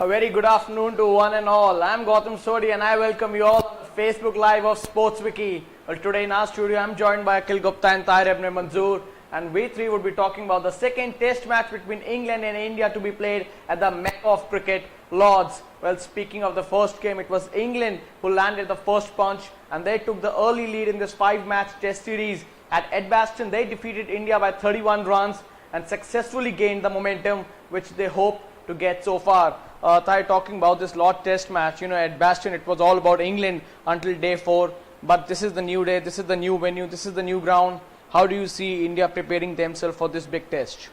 A very good afternoon to one and all. I'm Gautam Sodi and I welcome you all on the Facebook Live of SportsWiki. Well, today in our studio, I'm joined by Akhil Gupta and Tahir Ibn Manzoor, and we three would be talking about the second test match between England and India to be played at the Mecca of cricket, Lords. Well, speaking of the first game, it was England who landed the first punch and they took the early lead in this 5-match test series. At Edgbaston, they defeated India by 31 runs and successfully gained the momentum which they hope to get so far. Tahir, talking about this Lord Test match, at Edgbaston it was all about England until day 4, but this is the new day, this is the new venue, this is the new ground. How do you see India preparing themselves for this big test?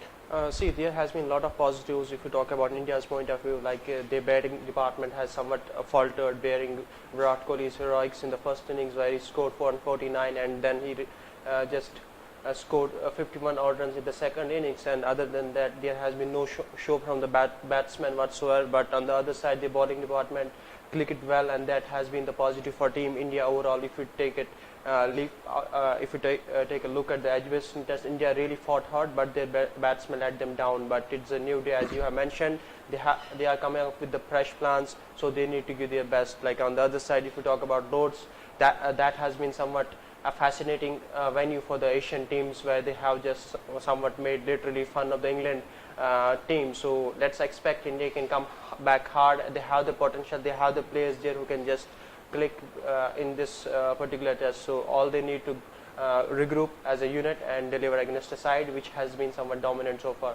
See, there has been a lot of positives if you talk about India's point of view, like their batting department has somewhat faltered, bearing Virat Kohli's heroics in the first innings where he scored 449 and then he just scored 51 odd runs in the second innings, and other than that there has been no show from the batsmen whatsoever. But on the other side, the bowling department clicked well, and that has been the positive for Team India overall. If you take it, take a look at the Edgbaston Test, India really fought hard, but their batsmen let them down. But it's a new day, as you have mentioned. They are coming up with the fresh plans, so they need to give their best. Like on the other side, if you talk about Lords, that has been somewhat a fascinating venue for the Asian teams, where they have just somewhat made literally fun of the England team. So let's expect India can come back hard. They have the potential, they have the players there who can just click in this particular test. So all they need to regroup as a unit and deliver against a side which has been somewhat dominant so far.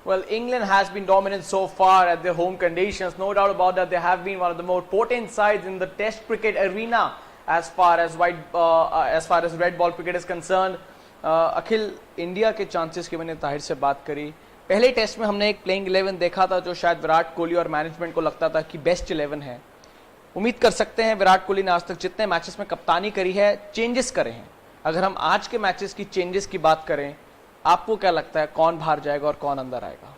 Well, England has been dominant so far at their home conditions. No doubt about that. They have been one of the more potent sides in the Test cricket arena as far as red ball cricket is concerned. Akhil, India के chances की मैंने ताहिर से बात करी. पहले test में हमने एक प्लेइंग 11 देखा था जो शायद विराट कोहली और मैनेजमेंट को लगता था कि बेस्ट 11 है. उम्मीद कर सकते हैं विराट कोहली ने आज तक जितने मैचेस में कप्तानी करी है चेंजेस करे हैं. अगर हम आज के मैचेस की चेंजेस की बात करें, आपको क्या लगता है कौन बाहर जाएगा और कौन अंदर आएगा?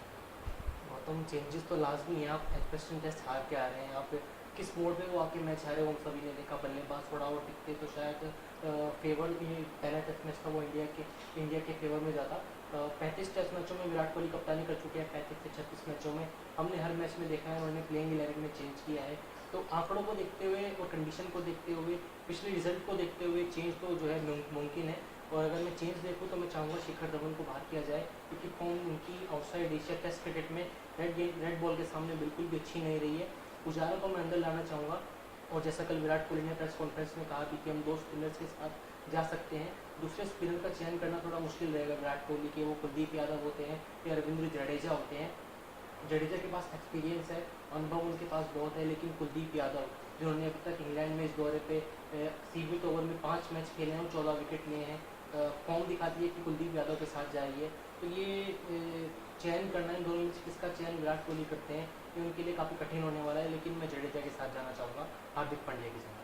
चेंजेस तो लाजमी है. आप एडजस्टमेंट टेस्ट हार के आ रहे हैं, आप किस मोड में वो आके मैच हारे वो सभी ने देखा. बल्लेबाज थोड़ा और टिकते तो शायद फेवर पहला टेस्ट मैच था वो इंडिया के फेवर में जाता. 35 टेस्ट मैचों में विराट कोहली कप्तानी कर चुके हैं. 35 से 36 मैचों में हमने हर मैच में देखा है उन्होंने प्लेइंग 11 में चेंज किया है. तो आंकड़ों को देखते हुए और कंडीशन को देखते हुए, पिछले रिजल्ट को देखते हुए चेंज तो जो है मुमकिन है. और अगर मैं चेंज देखूँ तो मैं चाहूँगा शिखर धवन को बाहर किया जाए, क्योंकि फॉर्म उनकी आउटसाइड एशिया टेस्ट क्रिकेट में रेड बॉल के सामने बिल्कुल भी अच्छी नहीं रही है. पुजारा को मैं अंदर लाना चाहूँगा. और जैसा कल विराट कोहली ने प्रेस कॉन्फ्रेंस में कहा कि हम 2 स्पिनर्स के साथ जा सकते हैं. दूसरे स्पिनर का चयन करना थोड़ा मुश्किल रहेगा विराट कोहली के. वो कुलदीप यादव होते हैं या रविंद्र जडेजा होते हैं. जडेजा के पास एक्सपीरियंस है, अनुभव उनके पास बहुत है, लेकिन कुलदीप यादव जिन्होंने अभी तक इंग्लैंड में इस दौरे पे सीमित ओवर में 5 मैच खेले हैं, 14 विकेट लिए हैं, फॉर्म दिखाती है कि कुलदीप यादव के साथ जा रही है. तो ये चयन करना इन दोनों में से किसका चयन विराट कोहली करते हैं ये उनके लिए काफ़ी कठिन होने वाला है. लेकिन मैं जडेजा के साथ जाना चाहूँगा हार्दिक पांड्या के साथ.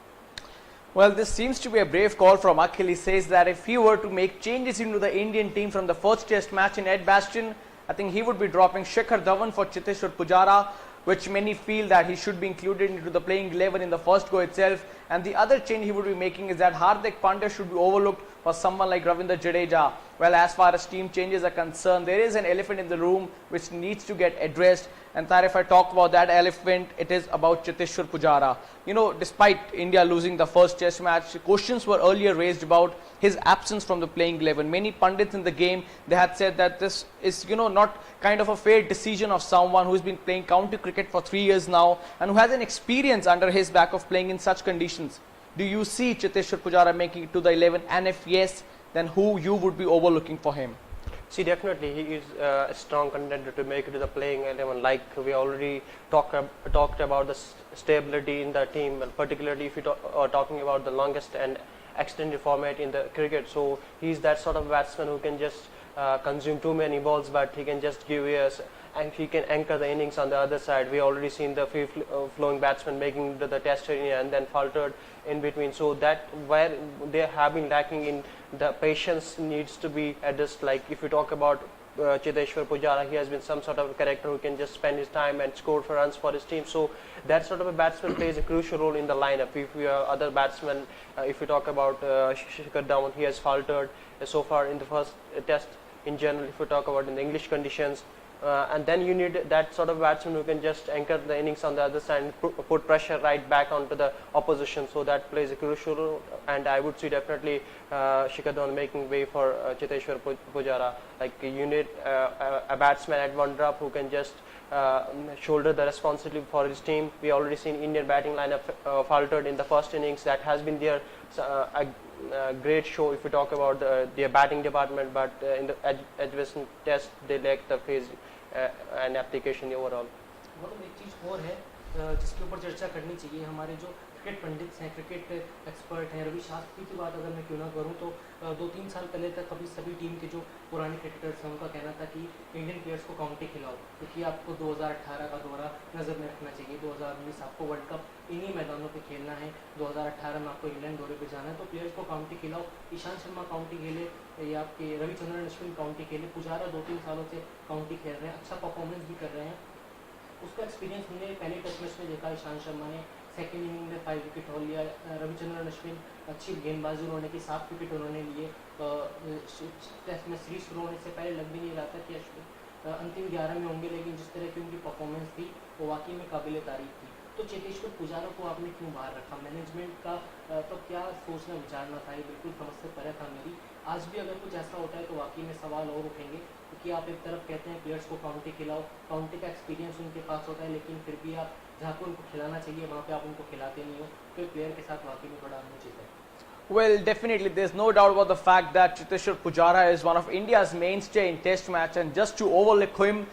Well, this seems to be a brave call from Akhil. He says that if he were to make changes into the Indian team from the first test match in Edgbaston, I think he would be dropping Shikhar Dhawan for Cheteshwar Pujara, which many feel that he should be included into the playing 11 in the first go itself. And the other change he would be making is that Hardik Pandya should be overlooked for someone like Ravindra Jadeja. Well, as far as team changes are concerned, there is an elephant in the room which needs to get addressed. And Tahir, if I talk about that elephant, it is about Cheteshwar Pujara. Despite India losing the first test match, questions were earlier raised about his absence from the playing 11. Many pundits in the game, they had said that this is, not kind of a fair decision of someone who has been playing county cricket for 3 years now and who has an experience under his back of playing in such conditions. Do you see Cheteshwar Pujara making it to the 11? And if yes, then who you would be overlooking for him? See, definitely he is a strong contender to make it to the playing 11. Like we already talked about the stability in the team, and particularly if you are talking about the longest and extended format in the cricket. So he's that sort of batsman who can just consume too many balls, but he can just give us, and he can anchor the innings on the other side. We already seen the free flowing batsman making the test arena and then faltered in between. So that where they have been lacking in the patience needs to be addressed. Like if you talk about Cheteshwar Pujara, he has been some sort of a character who can just spend his time and score for runs for his team. So that sort of a batsman plays a crucial role in the lineup. If you have other batsmen, if you talk about Shikhar Dhawan, he has faltered so far in the first test. In general, if you talk about in the English conditions, and then you need that sort of batsman who can just anchor the innings on the other side and put pressure right back onto the opposition. So that plays a crucial role, and I would see definitely Shikhar Dhawan making way for Cheteshwar Pujara. Like you need a batsman at one drop who can just shoulder the responsibility for his team. We already seen Indian batting lineup faltered in the first innings. That has been their a great show if we talk about their batting department, but in the Edgbaston Test they lacked the phase and application overall. मतलब एक चीज़ और है जिसके ऊपर चर्चा करनी चाहिए, हमारे जो क्रिकेट पंडित्स हैं, क्रिकेट एक्सपर्ट हैं, रवि शास्त्री की बात अगर मैं क्यों ना करूं तो 2-3 साल पहले तक अभी सभी टीम के जो पुराने क्रिकेटर्स हैं उनका कहना था कि इंडियन प्लेयर्स को काउंटी खिलाओ, क्योंकि आपको 2018 का दौरा नज़र में रखना चाहिए, 2019 आपको वर्ल्ड कप इन्हीं मैदानों पे खेलना है, 2018 में आपको इंग्लैंड दौरे पे जाना है, तो प्लेयर्स को काउंटी खिलाओ। ईशांत शर्मा काउंटी खेले या आपके रविचंद्रन अश्विन काउंटी खेले, पुजारा 2-3 सालों से काउंटी खेल रहे हैं, अच्छा परफॉर्मेंस भी कर रहे हैं। उसका एक्सपीरियंस हमने पहले टेस्ट मैच में देखा, ईशांत शर्मा ने सेकेंड इनिंग में 5 विकेट हो लिया, रविचंद्रन अश्विन अच्छी गेंदबाजी उन्होंने की, 7 विकेट उन्होंने लिए। टेस्ट में सीरीज शुरू होने से पहले लग भी नहीं रहा था कि अश्विन अंतिम 11 में होंगे, लेकिन जिस तरह की उनकी परफॉर्मेंस थी वो वाकई में काबिल तारीफ थी। तो चेतेश्वर पुजारा को आपने क्यों बाहर रखा? मैनेजमेंट का तो क्या सोचना विचारना था, ये बिल्कुल समझ से परे था मेरी। आज भी अगर कुछ ऐसा होता है तो वाकई में सवाल और उठेंगे, क्योंकि आप एक तरफ कहते हैं प्लेयर्स को काउंटी खिलाओ, काउंटी का एक्सपीरियंस उनके पास होता है, लेकिन फिर भी आप जहाँ पे उनको खिलाना चाहिए वहाँ पे आप उनको खिलाते नहीं हो, तो प्लेयर के साथ वाकई में बड़ा अनुचित है। Well, definitely, there's no doubt about the fact that Cheteshwar Pujara is one of India's mainstay in Test match, and just to overlook him,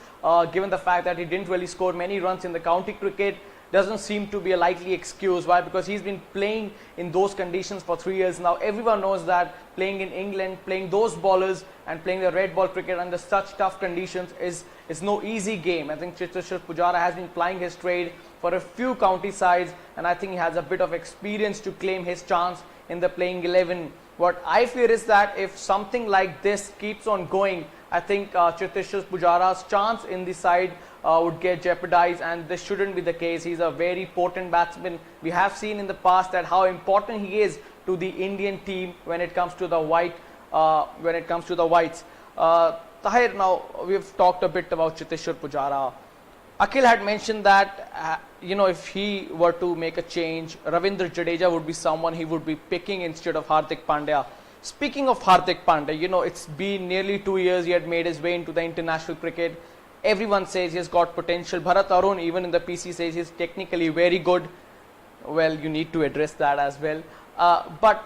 given the fact that he didn't really score many runs in the county cricket, doesn't seem to be a likely excuse. Why? Because he's been playing in those conditions for 3 years now. Everyone knows that playing in England, playing those bowlers and playing the red ball cricket under such tough conditions is no easy game. I think Cheteshwar Pujara has been plying his trade for a few county sides, and I think he has a bit of experience to claim his chance in the playing 11. What I fear is that if something like this keeps on going, I think Cheteshwar Pujara's chance in the side would get jeopardized, and this shouldn't be the case. He's a very potent batsman. We have seen in the past that how important he is to the Indian team when it comes to the whites. Tahir, now we've talked a bit about Cheteshwar Pujara. Akhil had mentioned that if he were to make a change, Ravindra Jadeja would be someone he would be picking instead of Hardik Pandya. Speaking of Hardik Pandya, it's been nearly 2 years he had made his way into the international cricket. Everyone says he's got potential. Bharat Arun, even in the PC, says he's technically very good. Well, you need to address that as well. But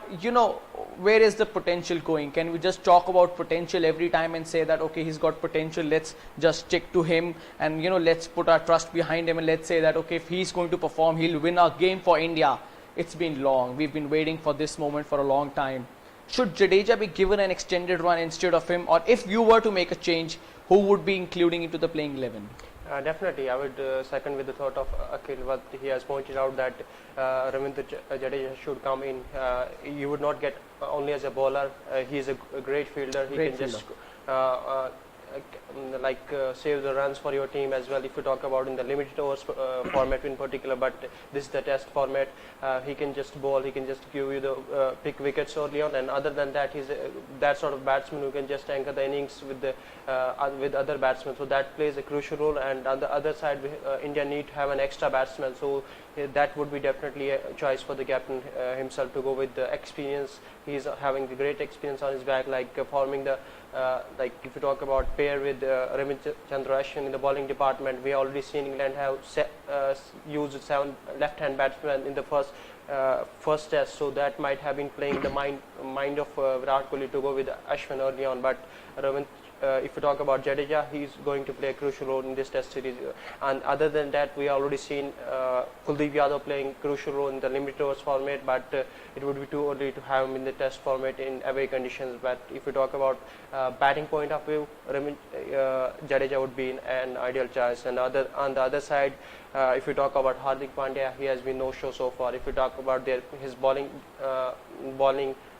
where is the potential going? Can we just talk about potential every time and say that, okay, he's got potential, let's just stick to him, and let's put our trust behind him, and let's say that, okay, if he's going to perform, he'll win a game for India. It's been long. We've been waiting for this moment for a long time. Should Jadeja be given an extended run instead of him, or if you were to make a change, who would be including into the playing 11? Definitely, I would second with the thought of Akhil. What he has pointed out that Ravindra Jadeja should come in. You would not get only as a bowler. He is a great fielder. He can just save the runs for your team as well. If you talk about in the limited overs format in particular, but this is the test format. He can just bowl. He can just give you the pick wickets early on, and other than that, he's that sort of batsman who can just anchor the innings with other batsmen. So that plays a crucial role. And on the other side, India need to have an extra batsman. So that would be definitely a choice for the captain himself to go with the experience. He's having the great experience on his back, forming the if you talk about pair with Ravichandran Ashwin in the bowling department. We already seen England have used 7 left-hand batsmen in the first test, so that might have been playing the mind of Virat Kohli to go with Ashwin early on. But if you talk about Jadeja, he's going to play a crucial role in this test series. And other than that, we already seen Kuldeep Yadav playing crucial role in the limited overs format, but it would be too early to have him in the test format in away conditions. But if you talk about batting point of view, Jadeja would be an ideal choice. And on the other side, if you talk about Hardik Pandya, he has been no show so far. If you talk about his bowling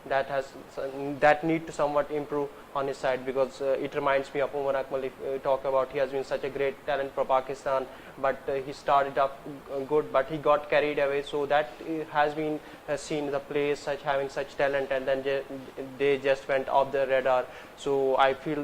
that need to somewhat improve on his side, because it reminds me of Umar Akmal. If you talk about, he has been such a great talent for Pakistan, but he started up good, but he got carried away. So that has been seen the players having such talent, and then they just went off the radar. So I feel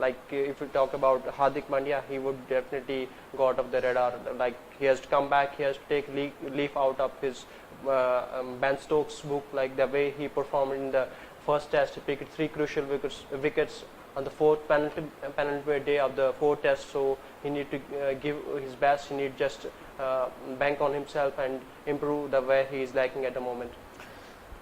like if we talk about Hardik Pandya, he would definitely go out of the radar. Like he has to come back, he has to take leaf out of his Ben Stokes book, like the way he performed in the first test. He picked 3 crucial wickets on the 4th penultimate day of the 4th test, so he need to give his best. He need just bank on himself and improve the way he is lacking at the moment.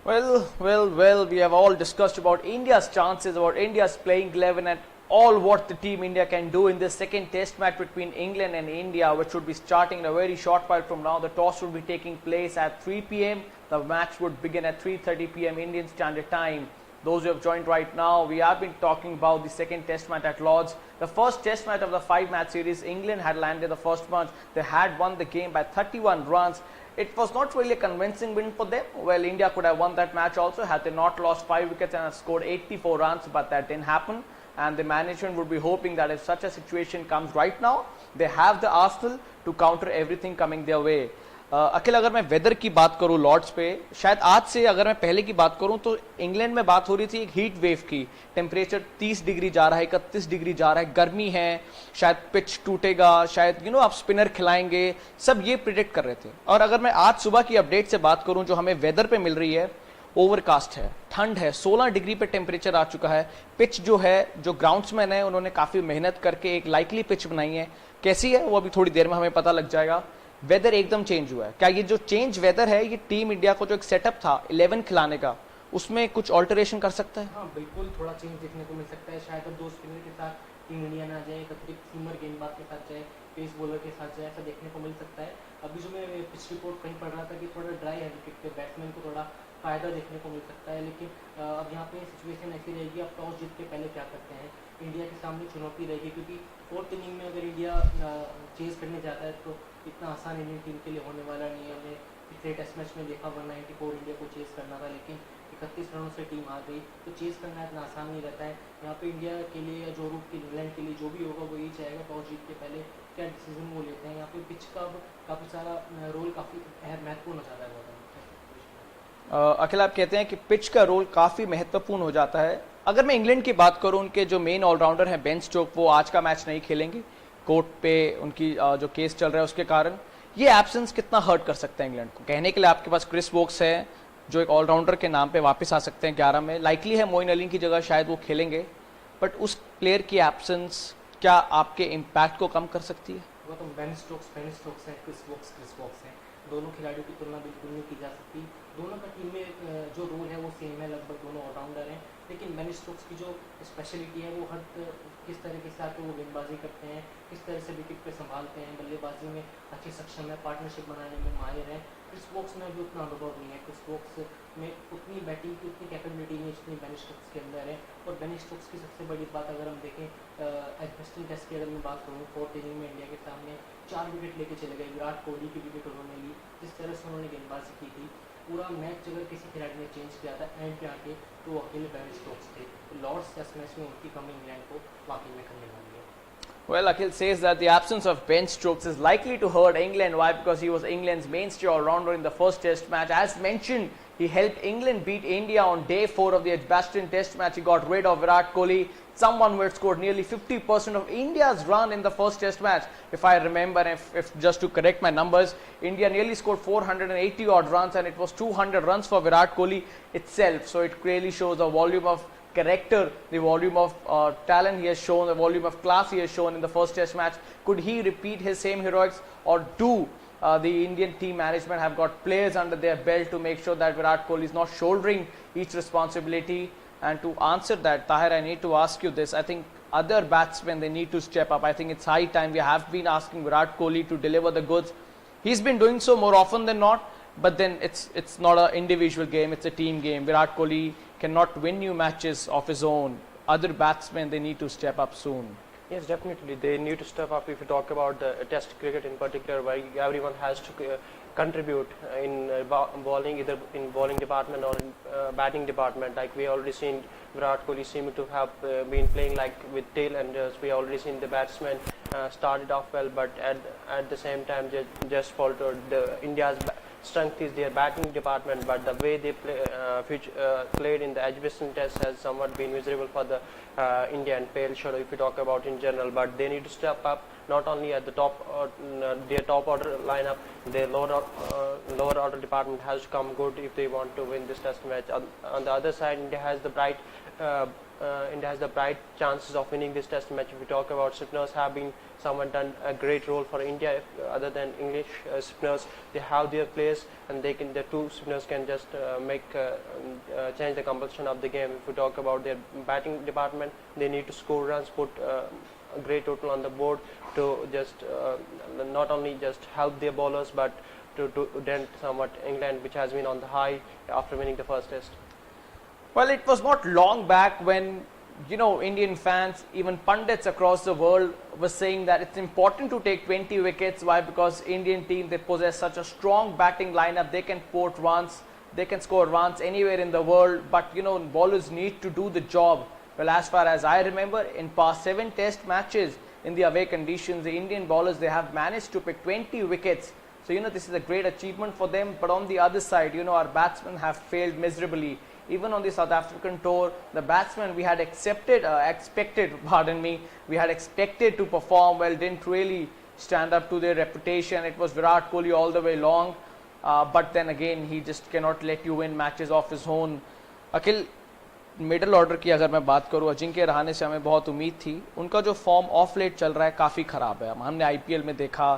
Well, we have all discussed about India's chances, about India's playing 11 and all what the team India can do in this second test match between England and India, which would be starting in a very short while from now. The toss would be taking place at 3 p.m. The match would begin at 3:30 p.m. Indian Standard Time. Those who have joined right now, we have been talking about the second test match at Lord's. The first test match of the 5-match series, England had landed the first match. They had won the game by 31 runs. It was not really a convincing win for them. Well, India could have won that match also had they not lost 5 wickets and scored 84 runs, but that didn't happen. And the management would be hoping that if such a situation comes right now, they have the arsenal to counter everything coming their way. अखिल, अगर मैं weather की बात करूं Lord's पे, शायद आज से अगर मैं पहले की बात करूं तो इंग्लैंड में बात हो रही थी एक हीट वेव की. टेम्परेचर 30 डिग्री जा रहा है, 31 डिग्री जा रहा है, गर्मी है, शायद पिच टूटेगा, शायद आप स्पिनर खिलाएंगे, सब ये प्रिडिक्ट कर रहे थे. और अगर मैं आज सुबह की अपडेट से बात करूं जो हमें वेदर पे मिल रही है, ओवरकास्ट है, ठंड है, 16 डिग्री पे टेम्परेचर आ चुका है. पिच जो है, जो ग्राउंड्समैन है उन्होंने काफी मेहनत करके एक लाइकली पिच बनाई है. कैसी है वो अभी थोड़ी देर में हमें पता लग जाएगा. वेदर एकदम चेंज हुआ है. क्या ये जो चेंज वेदर है, ये टीम इंडिया को जो एक सेटअप था 11 खिलाने का, उसमें कुछ ऑल्टरेशन कर सकता है? हाँ बिल्कुल, थोड़ा चेंज देखने को मिल सकता है. शायद अब 2 स्पिनर के साथ टीम इंडिया ना जाए, एक अतिरिक्त सीमर गेंदबाज के साथ जाए, पेस बॉलर के साथ जाए, ऐसा देखने को मिल सकता है. अभी जो मैं पिच रिपोर्ट कहीं पढ़ रहा था कि थोड़ा ड्राई है विकेट पे, बैट्समैन को थोड़ा फायदा देखने को मिल सकता है. लेकिन अब यहाँ पे सिचुएशन ऐसी रहेगी, आप टॉस जीत के पहले क्या करते हैं. इंडिया के सामने चुनौती रहेगी क्योंकि 4th इनिंग में अगर इंडिया चेज करने जाता है तो इतना आसान इंडियन टीम के लिए होने वाला नहीं है. हमने पिछले टेस्ट मैच में देखा 194 इंडिया को चेज करना था, लेकिन 31 रनों से टीम आ गई. तो चेज करना इतना आसान नहीं रहता है. यहाँ पे इंडिया के लिए या जो रूप की इंग्लैंड के लिए जो भी होगा वो यही चाहेगा टॉस जीत के पहले क्या डिसीजन वो लेते हैं. यहाँ पे पिच का काफ़ी सारा रोल काफ़ी महत्वपूर्ण हो जाता है. अखिल, आप कहते हैं कि पिच का रोल काफी महत्वपूर्ण हो जाता है. अगर मैं इंग्लैंड की बात करूं, उनके जो मेन ऑलराउंडर हैं बेन स्टोक, वो आज का मैच नहीं खेलेंगे. कोर्ट पे उनकी जो केस चल रहा है उसके कारण ये एब्सेंस कितना हर्ट कर सकता है इंग्लैंड को. कहने के लिए आपके पास क्रिस वोक्स है जो एक ऑलराउंडर के नाम पे वापस आ सकते हैं 11 में. लाइकली है मोइन अली की जगह शायद वो खेलेंगे, बट उस प्लेयर की एब्सेंस क्या आपके इम्पैक्ट को कम कर सकती है? वो तो बेन स्टोक्स हैं, क्रिस वोक्स हैं. दोनों खिलाड़ियों की तुलना बिल्कुल नहीं की जा सकती. दोनों का टीम में जो रोल है वो सेम है, लगभग दोनों ऑलराउंडर हैं. लेकिन बेन स्टोक्स की जो स्पेशलिटी है वो हर किस तरीके से आके वो गेंदबाजी करते हैं, किस तरह से विकेट पे संभालते हैं, बल्लेबाजी में अच्छे सक्षम है, पार्टनरशिप बनाने में माहिर है. क्रिस वोक्स में भी उतना अनुभव नहीं है. क्रिस वोक्स में उतनी बैटिंग की उतनी कैपेबिलिटी नहीं जितनी बेन स्टोक्स के अंदर है. और बेन स्टोक्स की सबसे बड़ी बात अगर हम देखें एडजस्टिंग टेस्ट की अगर मैं बात करूँ, 4th इनिंग में इंडिया के सामने 4 विकेट लेके चले गए. विराट कोहली की विकेट उन्होंने ली. जिस तरह से उन्होंने गेंदबाजी की थी, पूरा मैच अगर किसी खिलाड़ी ने चेंज किया था एंड पे आके तो वो अकेले बेन स्टोक्स थे. लॉर्ड्स टेस्ट मैच में उनकी कमी इंग्लैंड को वाकई में करने वाली है. Well, Akhil says that the absence of Ben Stokes is likely to hurt England. Why? Because he was England's mainstay all-rounder in the first test match. As mentioned, he helped England beat India on day 4 of the Edgbaston test match. He got rid of Virat Kohli, someone who had scored nearly 50% of India's run in the first test match. If I remember, if just to correct my numbers, India nearly scored 480 odd runs and it was 200 runs for Virat Kohli itself. So it clearly shows the volume of character, the volume of talent he has shown, the volume of class he has shown in the first test match. Could he repeat his same heroics, or do the Indian team management have got players under their belt to make sure that Virat Kohli is not shouldering each responsibility? And to answer that, Tahir, I need to ask you this. I think other batsmen, they need to step up. I think it's high time. We have been asking Virat Kohli to deliver the goods. He's been doing so more often than not, but then it's not an individual game, it's a team game. Virat Kohli cannot win new matches of his own. Other batsmen, they need to step up soon. Yes, definitely. They need to step up. If you talk about the test cricket in particular, where everyone has to contribute in bowling, either in bowling department or in batting department. Like we already seen Virat Kohli seem to have been playing like with tail enders. We already seen the batsmen started off well, but at the same time just faltered. India's strength is their batting department, but the way they played in the Edgbaston Test has somewhat been miserable for the India and pale shadow if we talk about in general. But they need to step up, not only at the top, their top order lineup, their lower order department has to come good if they want to win this Test match. On the other side, India has the bright chances of winning this Test match. If we talk about spinners, have been someone done a great role for India. Other than English spinners, they have their players, and the two spinners can just change the compulsion of the game. If we talk about their batting department, they need to score runs, put a great total on the board to just not only just help their bowlers, but to dent somewhat England, which has been on the high after winning the first Test. Well, it was not long back when, Indian fans, even pundits across the world were saying that it's important to take 20 wickets. Why? Because Indian team, they possess such a strong batting lineup. They can port runs, they can score runs anywhere in the world. But, bowlers need to do the job. Well, as far as I remember, in past 7 Test matches in the away conditions, the Indian bowlers, they have managed to pick 20 wickets. So, this is a great achievement for them. But on the other side, our batsmen have failed miserably. Even on the South African tour, the batsmen we had expected to perform well, didn't really stand up to their reputation. It was Virat Kohli all the way long, but then again, he just cannot let you win matches of his own. Akhil, middle order की अगर मैं बात करूं, अजिंक्य रहाणे से हमें बहुत उम्मीद थी. उनका जो फॉर्म ऑफ लेट चल रहा है काफ़ी ख़राब है. हमने आईपीएल में देखा,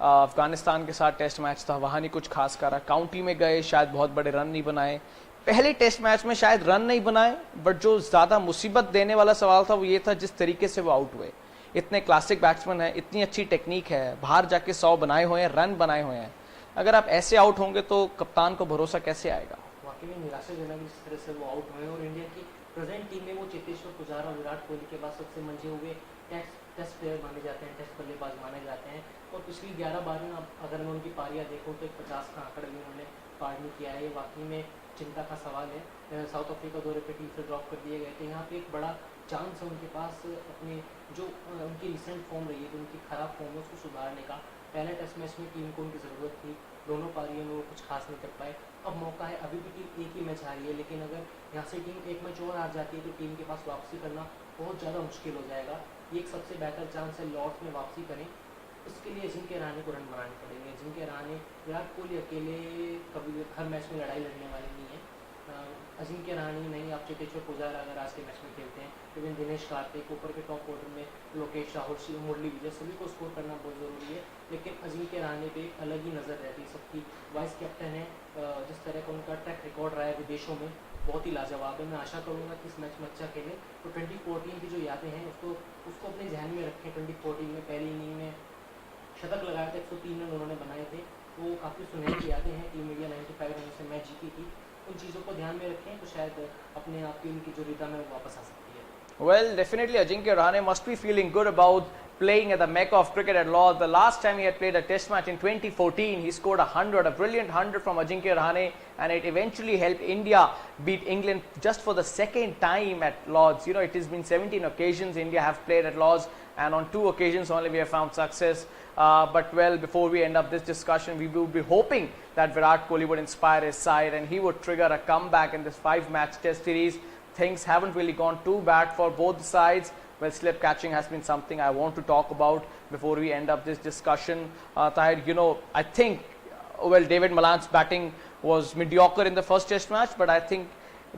अफगानिस्तान के साथ टेस्ट मैच था, वहाँ नहीं कुछ खास करा. काउंटी में गए, शायद बहुत बड़े रन नहीं बनाए. पहले टेस्ट मैच में शायद रन नहीं बनाए, बट जो ज़्यादा मुसीबत देने वाला सवाल था वो ये था जिस तरीके से वो आउट हुए. इतने क्लासिक बैट्समैन हैं, इतनी अच्छी टेक्निक है, बाहर जाके 100 बनाए हुए हैं, रन बनाए हुए हैं. अगर आप ऐसे आउट होंगे तो कप्तान को भरोसा कैसे आएगा? वाकई में निराशाजनक जिस तरह से वो आउट हुए, और इंडिया की प्रेजेंट टीम में वो चेतेश्वर पुजारा और विराट कोहली के बाद सबसे मंझे हुए टेस्ट प्लेयर माने जाते हैं, टेस्ट बल्लेबाज माने जाते हैं. और पिछली 11 बार में अगर मैं उनकी पारियाँ देखूँ तो 50 का आंकड़ा भी उन्होंने पार नहीं किया है. ये वाकई में चिंता का सवाल है. साउथ अफ्रीका दौरे पे टीम से ड्रॉप कर दिए गए थे. यहाँ पे एक बड़ा चांस है उनके पास अपने जो उनकी रिसेंट फॉर्म रही है, जो उनकी ख़राब फॉर्म है उसको सुधारने का. पहले टेस्ट मैच में टीम को उनकी ज़रूरत थी, दोनों पारियों में वो कुछ खास नहीं कर पाए. अब मौका है, अभी भी टीम एक ही मैच हारी है, लेकिन अगर यहाँ से टीम एक मैच और हार जाती है तो टीम के पास वापसी करना बहुत ज़्यादा मुश्किल हो जाएगा. ये एक सबसे बेहतर चांस है लॉर्ड्स में वापसी करें. इसके लिए अजिंक्य रहाणे को रन बनाने पड़ेंगे. अजिंक्य रहाणे, विराट कोहली अकेले कभी हर मैच में लड़ाई लड़ने वाले नहीं है. अजिंक्य रहाणे नहीं, आप चेतेश्वर पुजारा अगर आज के मैच में खेलते हैं, इवन दिनेश कार्तिक, ऊपर के टॉप ऑर्डर में लोकेश राहुल, मुरली विजय, सभी को स्कोर करना बहुत ज़रूरी है. लेकिन अजिंक्य रहाणे पे अलग ही नज़र रहती है सबकी. वाइस कैप्टन है, जिस तरह का उनका ट्रैक रिकॉर्ड रहा है विदेशों में, बहुत ही लाजवाब है. मैं आशा करूँगा कि इस मैच में अच्छा खेलें. तो 2014 की जो यादें हैं उसको अपने ध्यान में रखें. 2014 में पहली इनिंग में शतक लगाया था, 103 रन उन्होंने बनाए थे. वो काफ़ी सुनहरी यादें हैं. टीम इंडिया 95 रन से मैच जीती थी. उन चीज़ों को ध्यान में रखें तो शायद अपने आप की उनकी जो रिदम है वो वापस आ सकती है. Well, definitely Ajinkya Rahane must be feeling good about playing at the Mecca of cricket at Lord's. The last time he had played a test match in 2014, he scored 100, a brilliant 100 from Ajinkya Rahane, and it eventually helped India beat England just for the second time at Lord's. It has been 17 occasions India have played at Lord's, and on 2 occasions only we have found success. But well, before we end up this discussion, we will be hoping that Virat Kohli would inspire his side and he would trigger a comeback in this 5-match test series. Things haven't really gone too bad for both sides. Well, slip catching has been something I want to talk about before we end up this discussion. Tahir, I think, David Malan's batting was mediocre in the first test match, but I think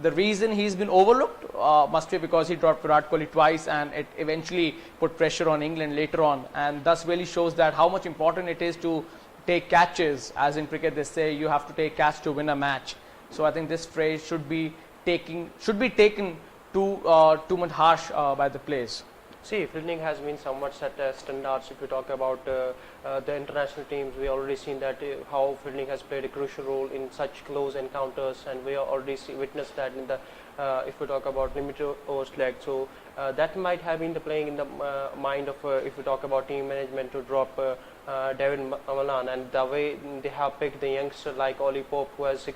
the reason he's been overlooked must be because he dropped Virat Kohli twice, and it eventually put pressure on England later on, and thus really shows that how much important it is to take catches. As in cricket they say, you have to take catch to win a match. So I think this phrase should be taken too much harsh by the players. See, fielding has been somewhat set as standards. If we talk about the international teams, we already seen that how fielding has played a crucial role in such close encounters, and we already witnessed that in the if we talk about limited overs leg. So that might have been the playing in the mind of if we talk about team management to drop David Malan, and the way they have picked the youngster like Ollie Pope, who has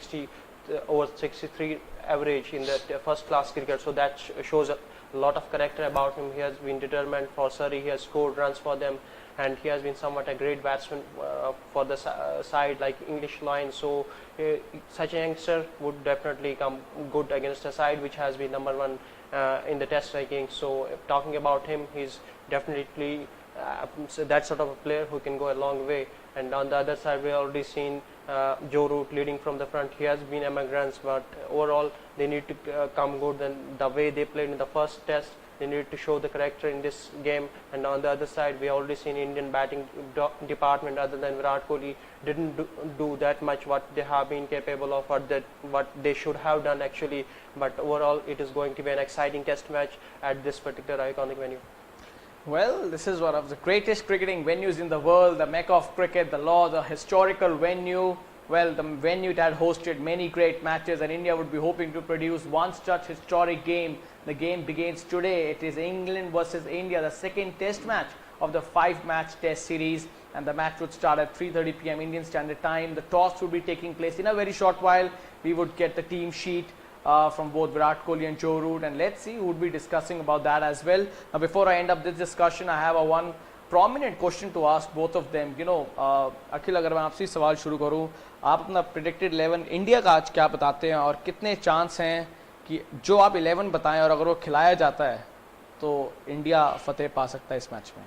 over 63 average in the first class cricket. So that shows a lot of character about him. He has been determined for Surrey. He has scored runs for them. and he has been somewhat a great batsman for the side like English line. So such a youngster would definitely come good against a side which has been number one in the test ranking. So talking about him, he's definitely so that sort of a player who can go a long way. And on the other side, we already seen Joe Root leading from the front. He has been immigrants, but overall they need to come good. And the way they played in the first test, they need to show the character in this game. And on the other side, we already seen Indian batting department, other than Virat Kohli, didn't do that much what they have been capable of, or that what they should have done actually. But overall, it is going to be an exciting test match at this particular iconic venue. Well, this is one of the greatest cricketing venues in the world, the Mecca of cricket, the historical venue. Well, the venue that hosted many great matches, and India would be hoping to produce one such historic game. The game begins today. It is England versus India, the second test match of the 5-match test series, and the match would start at 3:30 p.m. Indian Standard Time. The toss would be taking place in a very short while. We would get the team sheet from both Virat Kohli and Joe Root, and let's see who would be discussing about that as well. Now, before I end up this discussion, I have one prominent question to ask both of them. अखिल, अगर मैं आपसे ही सवाल शुरू करूं, आप अपना predicted 11 India का आज क्या बताते हैं, और कितने चांस हैं कि जो आप 11 बताएं और अगर वो खिलाया जाता है तो इंडिया फतेह पा सकता है इस मैच में?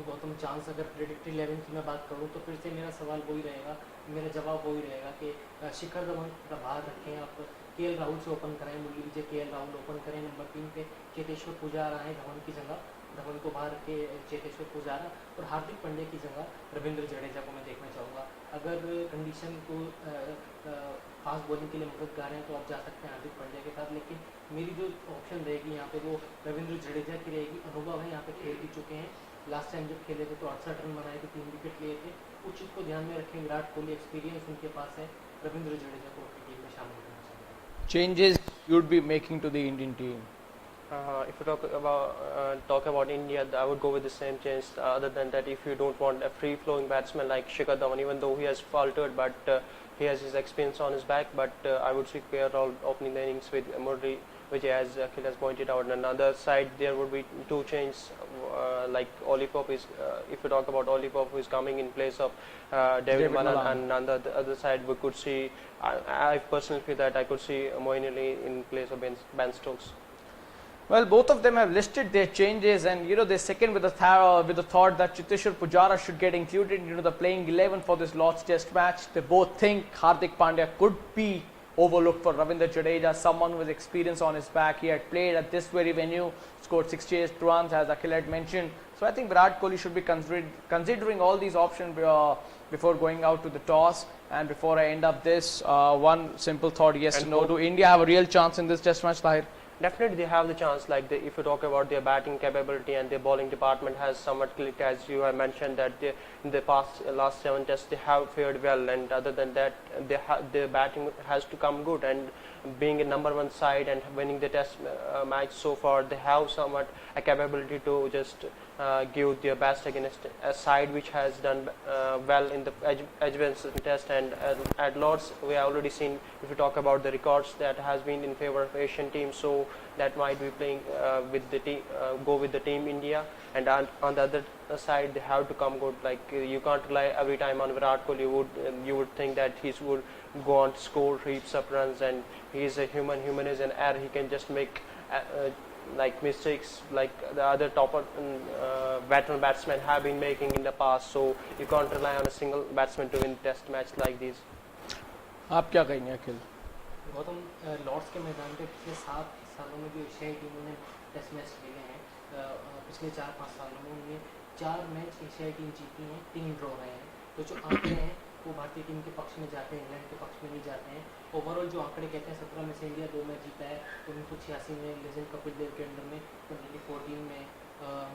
गौतम, चांस अगर प्रेडिक्टेड 11 की मैं बात करूं तो फिर से मेरा सवाल वही रहेगा, मेरा जवाब वही रहेगा कि शिखर धवन का बाहर रखें, आप केएल राहुल से ओपन कराएं, मुरली विजय केएल राहुल ओपन करें, नंबर 3 पे चेतेश्वर पुजारा है धवन की जगह, धवन को बाहर रखे चेतेश्वर पुजारा, और हार्दिक पांड्या की जगह रविंद्र जडेजा को मैं देखना चाहूँगा। अगर कंडीशन को फास्ट बॉलिंग के लिए मददगार हैं तो आप जा सकते हैं हार्दिक पांड्या के साथ, लेकिन मेरी जो ऑप्शन रहेगी यहाँ पे वो रविंद्र जडेजा की रहेगी। अनुभव है, यहाँ पे खेल भी चुके हैं, लास्ट टाइम जब खेले थे तो 68 रन बनाए थे, 3 विकेट लिए थे। उस चीज़ को ध्यान में रखें, विराट कोहली एक्सपीरियंस उनके पास है, रविंद्र जडेजा को अपनी टीम में शामिल करना चाहते हैं। Changes you would be making to the Indian team? If you talk about India, I would go with the same change. Other than that, if you don't want a free-flowing batsman like Shikhar Dhawan, even though he has faltered, but he has his experience on his back. But I would see KL opening the innings with Murli, which, as Akhil has pointed out. On another side, there would be two changes, like Oli Pope is. If you talk about Oli Pope, who is coming in place of David Malan, and on the other side, we could see. I personally feel that I could see Moeen Ali in place of Ben Stokes. Well, both of them have listed their changes, and they second with the thought that Cheteshwar Pujara should get included into the playing 11 for this Lord's Test match. They both think Hardik Pandya could be overlooked for Ravindra Jadeja, someone with experience on his back. He had played at this very venue, scored 68 runs, as Akhil had mentioned. So I think Virat Kohli should be considering all these options before going out to the toss. And before I end up this, one simple thought: yes And or no? Do India have a real chance in this Test match, Tahir? Definitely they have the chance. Like if you talk about their batting capability and their bowling department has somewhat clicked, as you have mentioned that in the last 7 tests they have fared well, and other than that their batting has to come good, and being a number 1 side and winning the test match so far, they have somewhat a capability to just give their best against a side which has done well in the Edgbaston test. And at Lords we have already seen, if you talk about the records, that has been in favor of Asian teams, so that might be playing with the team, go with the team India. And on the other side they have to come good. Like you can't rely every time on Virat Kohli. You would think that he would go on to score heaps of runs, and he is a human is an error. He can just make like mistakes like the other top veteran batsmen have been making in the past, so you can't rely on a single batsman to win test match like these. आप क्या कहेंगे अखिल? Gautam, Lord's के मैदान पे पिछले 7 सालों में जो एशियाई टीमों ने टेस्ट मैच खेले हैं, पिछले 4-5 सालों में उनमें 4 मैच एशियाई टीम जीती हैं, 3 ड्रॉ रहे हैं। तो जो आंकड़े हैं वो भारतीय टीम के पक्ष में जाते हैं, इंग्लैंड के पक्ष में नहीं जाते हैं। ओवरऑल जो आंकड़े कहते हैं 17 में से इंडिया 2 मैच जीता है, 1986 में लेजेंड कपिल देव के अंडर में, 2014 में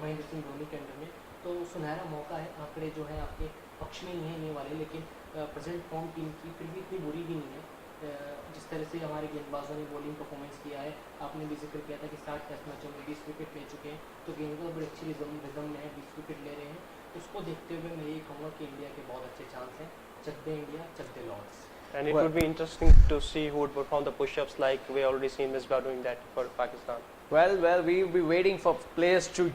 महेंद्र सिंह धोनी के अंडर में। तो सुनहरा मौका है, आंकड़े जो हैं आपके पक्ष में नहीं है ये वाले, लेकिन प्रेजेंट फॉर्म टीम की फिर भी इतनी बुरी भी नहीं है। जिस तरह से हमारे गेंदबाजों ने बॉलिंग परफॉर्मेंस किया है, आपने भी जिक्र किया था कि 60 टेस्ट मैचों में 20 विकेट ले चुके हैं, तो गेंदबाज बड़ी अच्छी रिदम में है, 20 विकेट ले रहे हैं। उसको देखते हुए मैं यही कहूँगा कि इंडिया के बहुत अच्छे चांस हैं। चक दे इंडिया, चक दे Lord's. And it would be interesting to see who would perform the push-ups, like we already seen Misbah doing that for Pakistan. Well, we'll be waiting for players to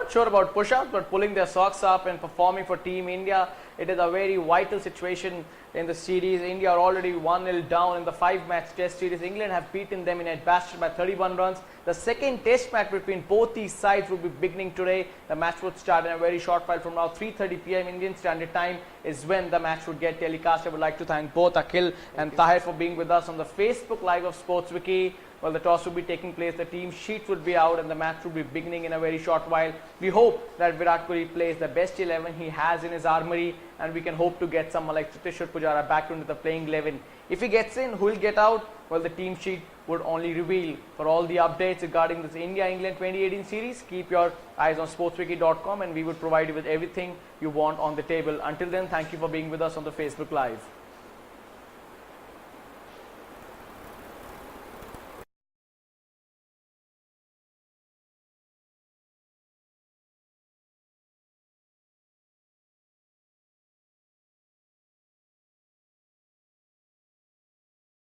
Not sure about push-ups, but pulling their socks up and performing for Team India, it is a very vital situation in the series. India are already 1-0 down in the 5-match test series. England have beaten them in Edgbaston by 31 runs. The second test match between both these sides will be beginning today. The match would start in a very short while from now. 3:30 p.m. Indian Standard Time is when the match would get telecast. I would like to thank both Akhil and Tahir for being with us on the Facebook Live of SportsWiki. Well, the toss will be taking place, the team sheets would be out and the match will be beginning in a very short while. We hope that Virat Kohli plays the best 11 he has in his armory, and we can hope to get someone like Cheteshwar Pujara back into the playing 11. If he gets in, who will get out? Well, the team sheet would only reveal. For all the updates regarding this India-England 2018 series, keep your eyes on sportswiki.com and we would provide you with everything you want on the table. Until then, thank you for being with us on the Facebook Live.